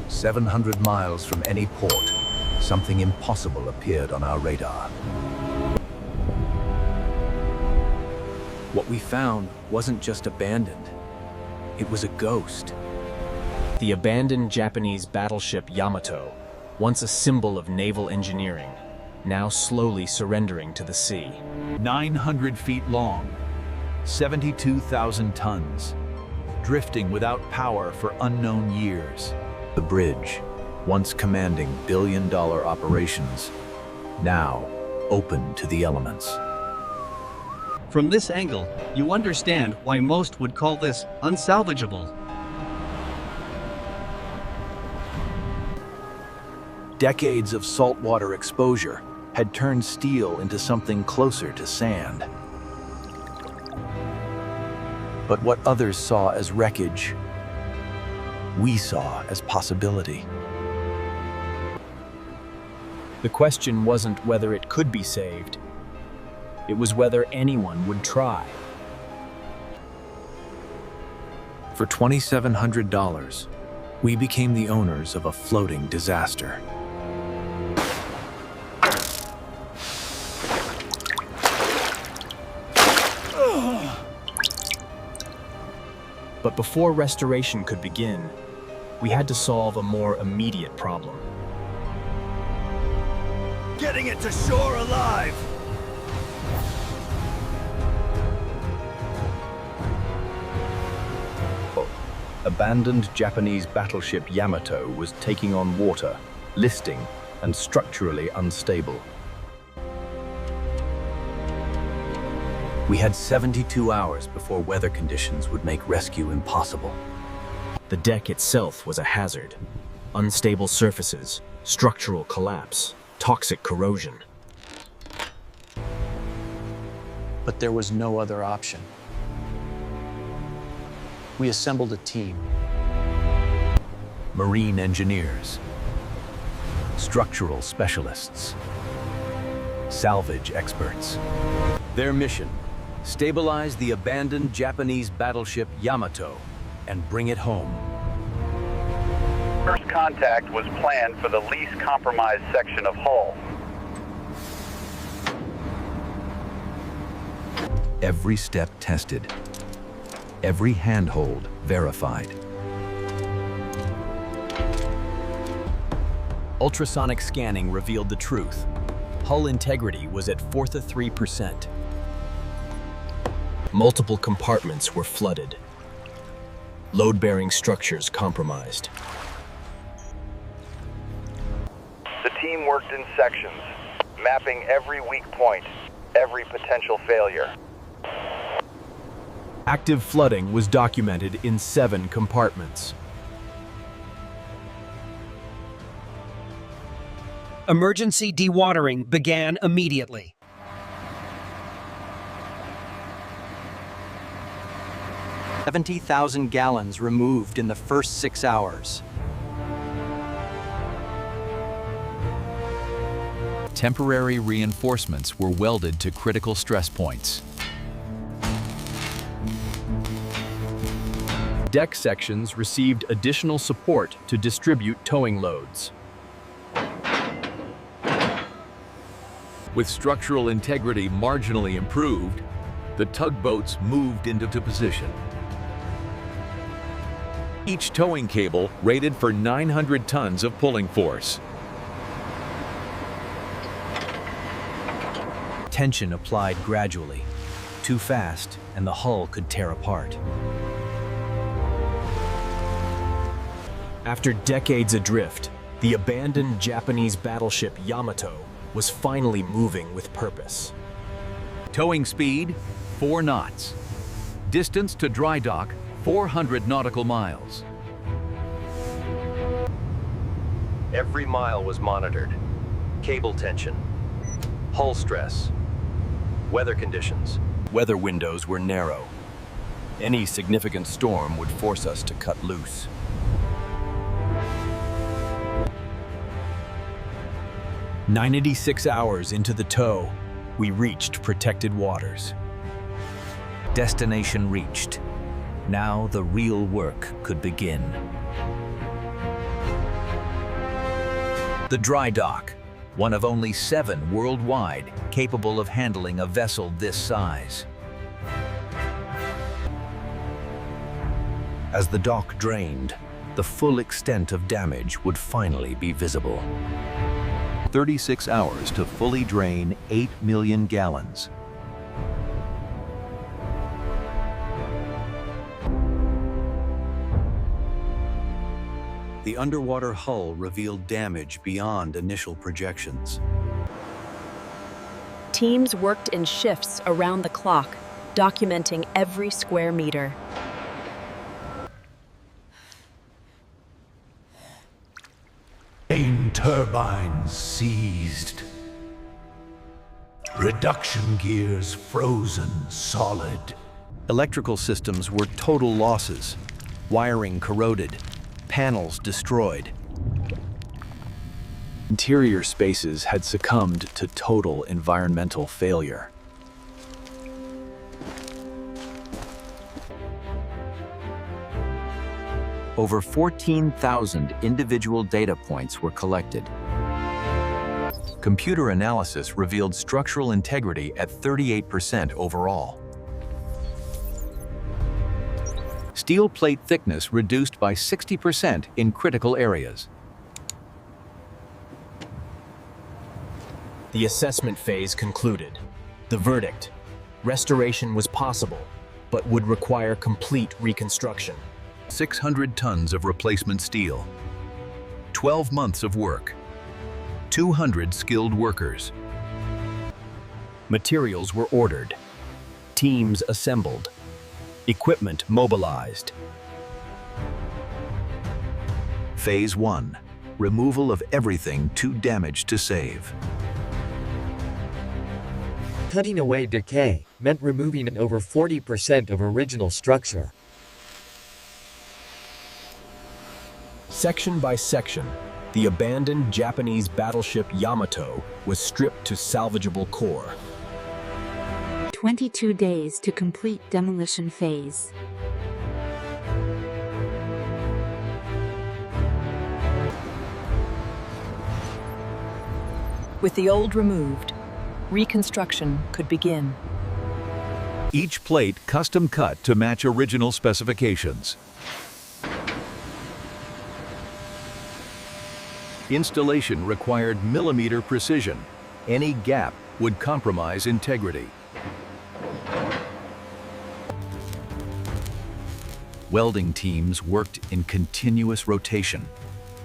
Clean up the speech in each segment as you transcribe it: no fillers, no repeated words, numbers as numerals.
700 miles from any port, something impossible appeared on our radar. What we found wasn't just abandoned. It was a ghost. The abandoned Japanese battleship Yamato, once a symbol of naval engineering, now slowly surrendering to the sea. 900 feet long, 72,000 tons, drifting without power for unknown years. The bridge, once commanding billion-dollar operations, now open to the elements. From this angle, you understand why most would call this unsalvageable. Decades of saltwater exposure had turned steel into something closer to sand. But what others saw as wreckage, we saw as possibility. The question wasn't whether it could be saved. It was whether anyone would try. For $2,700, we became the owners of a floating disaster. But before restoration could begin, we had to solve a more immediate problem. Getting it to shore alive! Abandoned Japanese battleship Yamato was taking on water, listing, and structurally unstable. We had 72 hours before weather conditions would make rescue impossible. The deck itself was a hazard. Unstable surfaces, structural collapse, toxic corrosion. But there was no other option. We assembled a team. Marine engineers, structural specialists, salvage experts. Their mission: stabilize the abandoned Japanese battleship Yamato and bring it home. First contact was planned for the least compromised section of hull. Every step tested, every handhold verified. Ultrasonic scanning revealed the truth. Hull integrity was at 4.3%. Multiple compartments were flooded. Load-bearing structures compromised. The team worked in sections, mapping every weak point, every potential failure. Active flooding was documented in 7 compartments. Emergency dewatering began immediately. $70,000 gallons removed in the first 6 hours. Temporary reinforcements were welded to critical stress points. Deck sections received additional support to distribute towing loads. With structural integrity marginally improved, the tugboats moved into position. Each towing cable rated for 900 tons of pulling force. Tension applied gradually. Too fast, and the hull could tear apart. After decades adrift, the abandoned Japanese battleship Yamato was finally moving with purpose. Towing speed, 4 knots. Distance to dry dock, 400 nautical miles. Every mile was monitored. Cable tension, hull stress, weather conditions. Weather windows were narrow. Any significant storm would force us to cut loose. "96 hours into the tow, we reached protected waters. Destination reached. Now the real work could begin. The dry dock, one of only 7 worldwide capable of handling a vessel this size. As the dock drained, the full extent of damage would finally be visible. 36 hours to fully drain 8 million gallons. The underwater hull revealed damage beyond initial projections. Teams worked in shifts around the clock, documenting every square meter. Main turbines seized. Reduction gears frozen solid. Electrical systems were total losses. Wiring corroded. Panels destroyed. Interior spaces had succumbed to total environmental failure. Over 14,000 individual data points were collected. Computer analysis revealed structural integrity at 38% overall. Steel plate thickness reduced by 60% in critical areas. The assessment phase concluded. The verdict: restoration was possible, but would require complete reconstruction. 600 tons of replacement steel. 12 months of work. 200 skilled workers. Materials were ordered. Teams assembled. Equipment mobilized. Phase 1. Removal of everything too damaged to save. Cutting away decay meant removing over 40% of original structure. Section by section, the abandoned Japanese battleship Yamato was stripped to salvageable core. 22 days to complete demolition phase. With the old removed, reconstruction could begin. Each plate custom cut to match original specifications. Installation required millimeter precision. Any gap would compromise integrity. Welding teams worked in continuous rotation,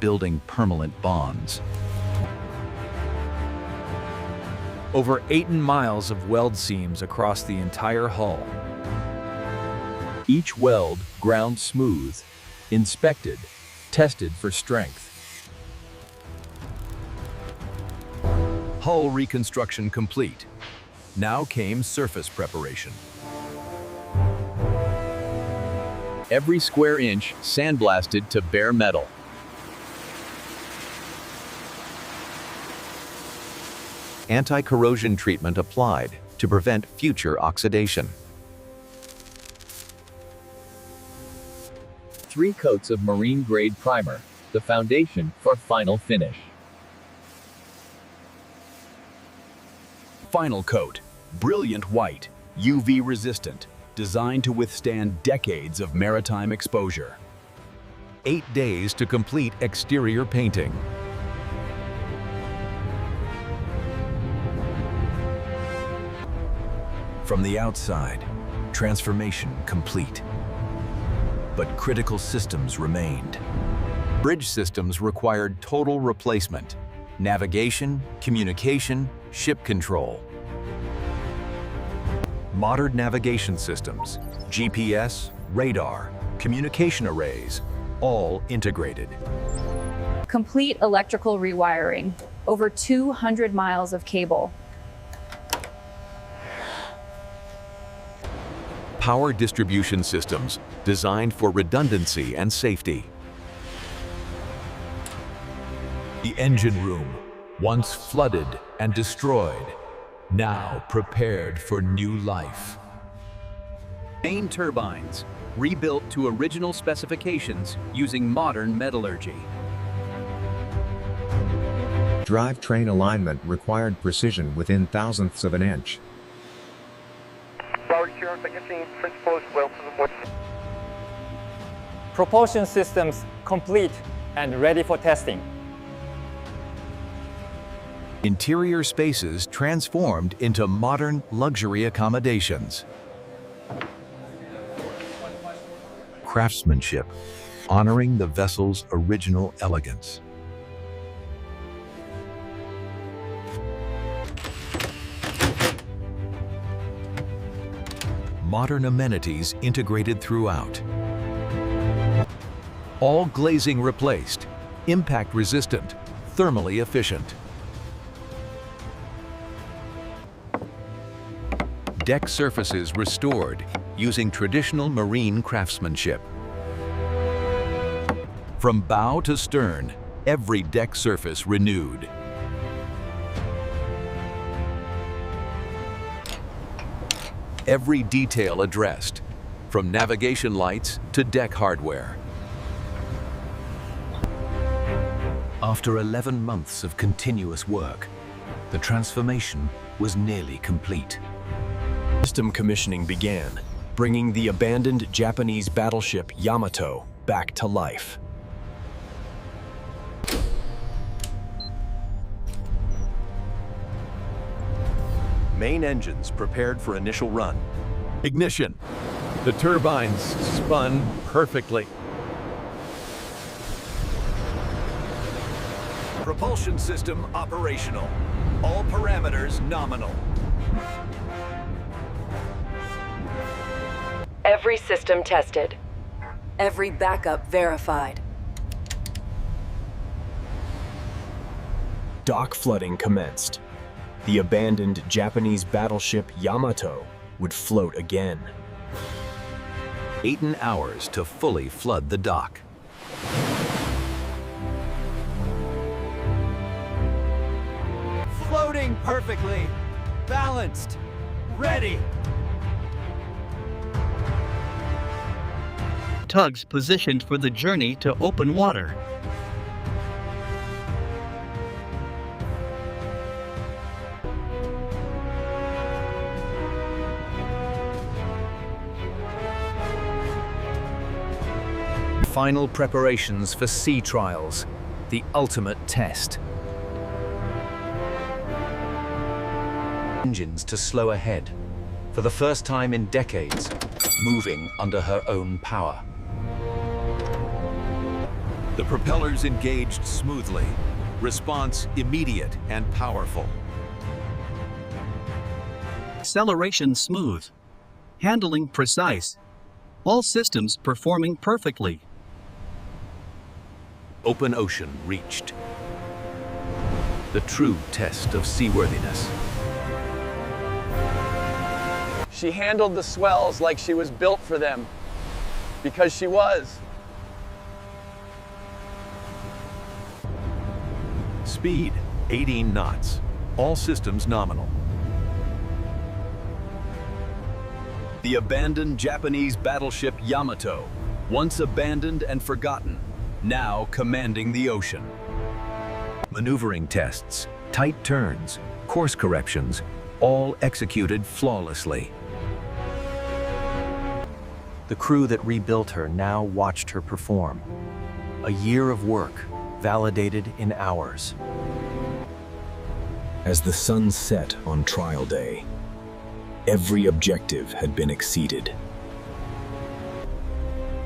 building permanent bonds. Over 18 miles of weld seams across the entire hull. Each weld ground smooth, inspected, tested for strength. Hull reconstruction complete. Now came surface preparation. Every square inch sandblasted to bare metal. Anti-corrosion treatment applied to prevent future oxidation. 3 coats of marine-grade primer, the foundation for final finish. Final coat, brilliant white, UV resistant, designed to withstand decades of maritime exposure. 8 days to complete exterior painting. From the outside, transformation complete. But critical systems remained. Bridge systems required total replacement. Navigation, communication, ship control. Modern navigation systems, GPS, radar, communication arrays, all integrated. Complete electrical rewiring, over 200 miles of cable. Power distribution systems designed for redundancy and safety. The engine room, once flooded and destroyed, now prepared for new life. Main turbines, rebuilt to original specifications using modern metallurgy. Drivetrain alignment required precision within thousandths of an inch. Propulsion systems complete and ready for testing. Interior spaces transformed into modern luxury accommodations. Craftsmanship, honoring the vessel's original elegance. Modern amenities integrated throughout. All glazing replaced, impact resistant, thermally efficient. Deck surfaces restored using traditional marine craftsmanship. From bow to stern, every deck surface renewed. Every detail addressed, from navigation lights to deck hardware. After 11 months of continuous work, the transformation was nearly complete. System commissioning began, bringing the abandoned Japanese battleship Yamato back to life. Main engines prepared for initial run. Ignition. The turbines spun perfectly. Propulsion system operational. All parameters nominal. Every system tested. Every backup verified. Dock flooding commenced. The abandoned Japanese battleship Yamato would float again. 8 hours to fully flood the dock. Floating perfectly. Balanced. Ready. Tugs positioned for the journey to open water. Final preparations for sea trials, the ultimate test. Engines to slow ahead, for the first time in decades, moving under her own power. The propellers engaged smoothly, response immediate and powerful. Acceleration smooth. Handling precise. All systems performing perfectly. Open ocean reached. The true test of seaworthiness. She handled the swells like she was built for them. Because she was. Speed, 18 knots. All systems nominal. The abandoned Japanese battleship Yamato, once abandoned and forgotten, now commanding the ocean. Maneuvering tests, tight turns, course corrections, all executed flawlessly. The crew that rebuilt her now watched her perform. A year of work, validated in hours. As the sun set on trial day, every objective had been exceeded.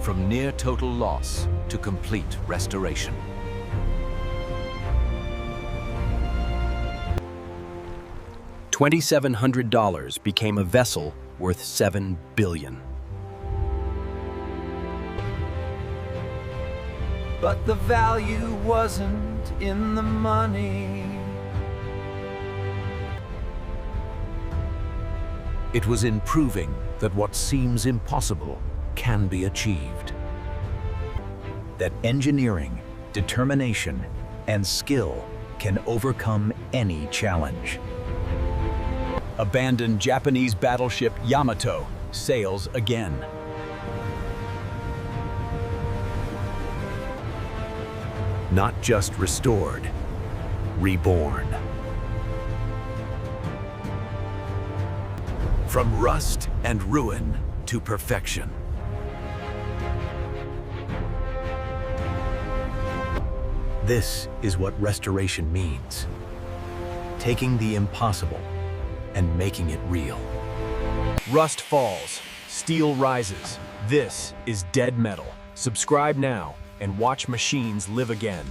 From near total loss to complete restoration. $2,700 became a vessel worth $7 billion. But the value wasn't in the money. It was in proving that what seems impossible can be achieved. That engineering, determination, and skill can overcome any challenge. Abandoned Japanese battleship Yamato sails again. Not just restored, reborn. From rust and ruin to perfection. This is what restoration means. Taking the impossible and making it real. Rust falls, steel rises. This is Dead Metal. Subscribe now and watch machines live again.